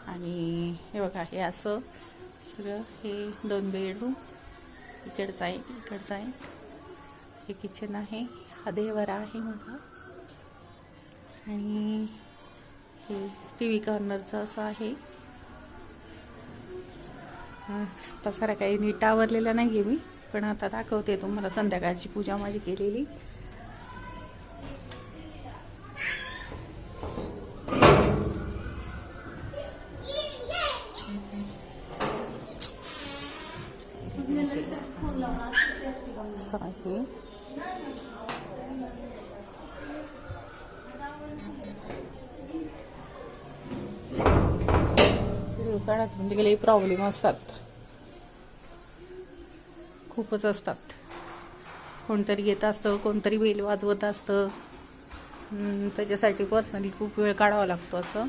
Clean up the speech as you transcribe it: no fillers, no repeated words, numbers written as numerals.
आणि हे बघा, हे असं सगळं, हे 2 बेडरूम, इकडचं आहे, इकडचं आहे, हे किचन आहे, हा देवरा आहे माझा, आणि हे TV कॉर्नरचं असं आहे. पसारा काही नीट आवरलेला नाही आहे मी, पण आता दाखवते तुम्हाला संध्याकाळची पूजा माझी केलेली. व्हिडिओ काढायचे म्हणजे काही प्रॉब्लेम असतात, खूपच असतात. कोणतरी येत असतं, कोणतरी बेल वाजवत असतं, त्याच्यासाठी पर्सनली खूप वेळ काढावा लागतो असं.